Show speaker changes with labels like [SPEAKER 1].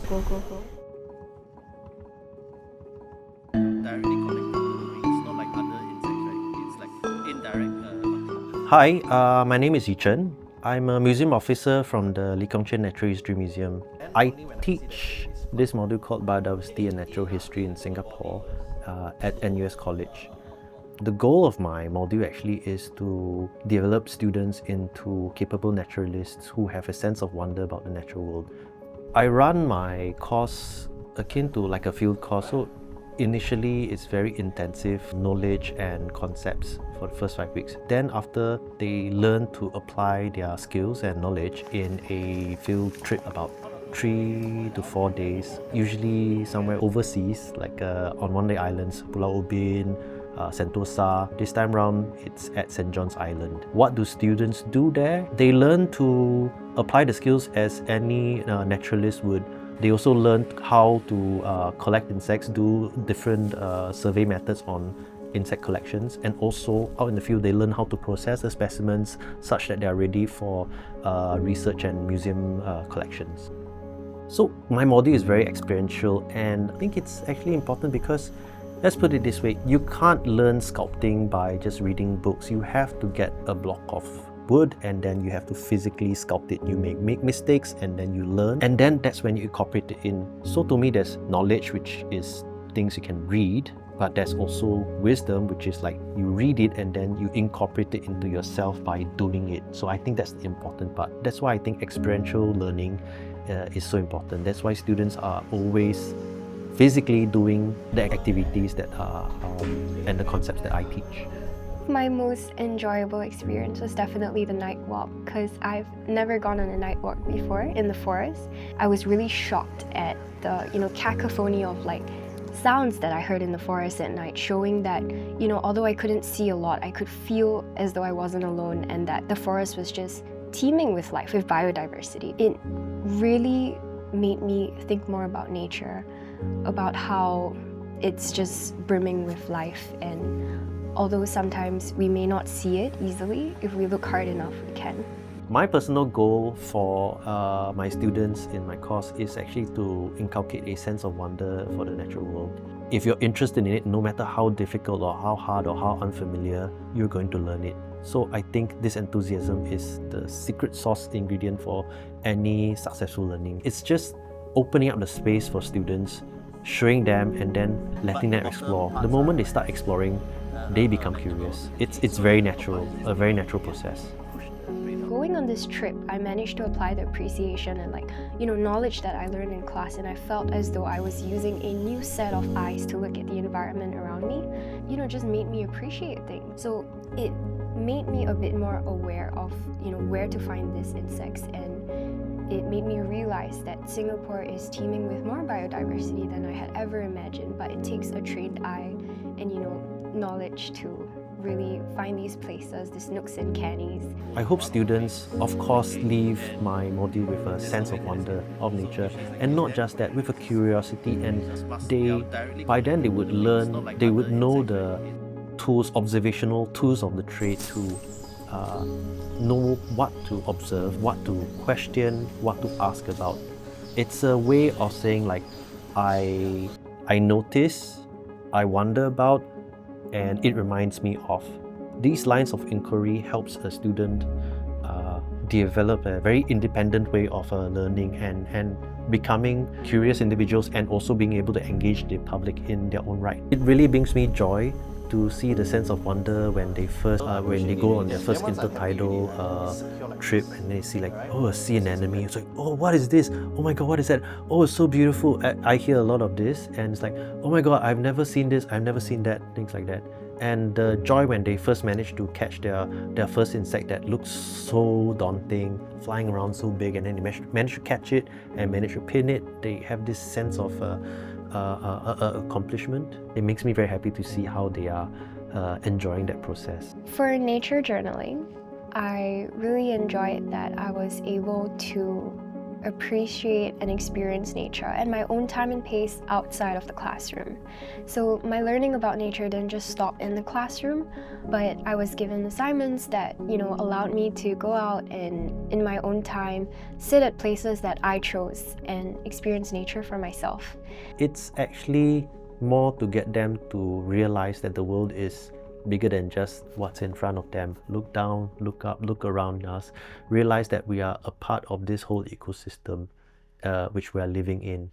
[SPEAKER 1] Go, go, go.
[SPEAKER 2] Directly connected to the wings, not like other insects, right? It's like indirect.
[SPEAKER 3] Hi, my name is Yuchen. I'm a museum officer from the Yuchen Natural History Museum. I teach this module called Biodiversity and Natural History in Singapore at NUS College. The goal of my module actually is to develop students into capable naturalists who have a sense of wonder about the natural world. I run my course akin to like a field course. So initially, it's very intensive knowledge and concepts for the first 5 weeks. Then after, they learn to apply their skills and knowledge in a field trip about 3 to 4 days, usually somewhere overseas, like on one-day islands, Pulau Ubin, Sentosa. This time round, it's at St. John's Island. What do students do there? They learn to apply the skills as any naturalist would. They also learn how to collect insects, do different survey methods on insect collections, and also out in the field they learn how to process the specimens such that they are ready for research and museum collections. So my module is very experiential, and I think it's actually important because, let's put it this way, you can't learn sculpting by just reading books. You have to get a block of wood and then you have to physically sculpt it. You make mistakes and then you learn, and then that's when you incorporate it in. So to me, there's knowledge, which is things you can read, but there's also wisdom, which is like you read it and then you incorporate it into yourself by doing it. So I think that's the important part. That's why I think experiential learning is so important. That's why students are always physically doing the activities that are and the concepts that I teach.
[SPEAKER 1] My most enjoyable experience was definitely the night walk, because I've never gone on a night walk before in the forest. I was really shocked at the cacophony of sounds that I heard in the forest at night, showing that although I couldn't see a lot, I could feel as though I wasn't alone, and that the forest was just teeming with life, with biodiversity. It really made me think more about nature, about how it's just brimming with life, and although sometimes we may not see it easily, if we look hard enough, we can.
[SPEAKER 3] My personal goal for my students in my course is actually to inculcate a sense of wonder for the natural world. If you're interested in it, no matter how difficult or how hard or how unfamiliar, you're going to learn it. So I think this enthusiasm is the secret sauce ingredient for any successful learning. It's just opening up the space for students, showing them, and then letting them explore. The moment they start exploring, they become curious. It's very natural, a very natural process.
[SPEAKER 1] Going on this trip, I managed to apply the appreciation and knowledge that I learned in class, and I felt as though I was using a new set of eyes to look at the environment around me. Just made me appreciate things. So it made me a bit more aware of where to find these insects, and it made me realize that Singapore is teeming with more biodiversity than I had ever imagined, but it takes a trained eye and knowledge to really find these places, these nooks and crannies.
[SPEAKER 3] I hope students, of course, leave my module with a sense of wonder of nature, and not just that, with a curiosity, and by then they would learn, they would know the tools, observational tools of the trade to know what to observe, what to question, what to ask about. It's a way of saying I notice, I wonder about, and it reminds me of. These lines of inquiry helps a student develop a very independent way of learning and becoming curious individuals, and also being able to engage the public in their own right. It really brings me joy to see the sense of wonder when they go on their first intertidal trip, and they see a sea anemone. It's oh, what is this? Oh my god, what is that? Oh, it's so beautiful. I hear a lot of this, and it's oh my god, I've never seen this, I've never seen that, things like that. And the joy when they first manage to catch their first insect that looks so daunting, flying around so big, and then they manage to catch it and manage to pin it. They have this sense of accomplishment. It makes me very happy to see how they are enjoying that process.
[SPEAKER 1] For nature journaling, I really enjoyed that I was able to appreciate and experience nature at my own time and pace outside of the classroom. So my learning about nature didn't just stop in the classroom, but I was given assignments that, allowed me to go out and in my own time, sit at places that I chose and experience nature for myself.
[SPEAKER 3] It's actually more to get them to realize that the world is bigger than just what's in front of them. Look down, look up, look around us, realize that we are a part of this whole ecosystem which we are living in.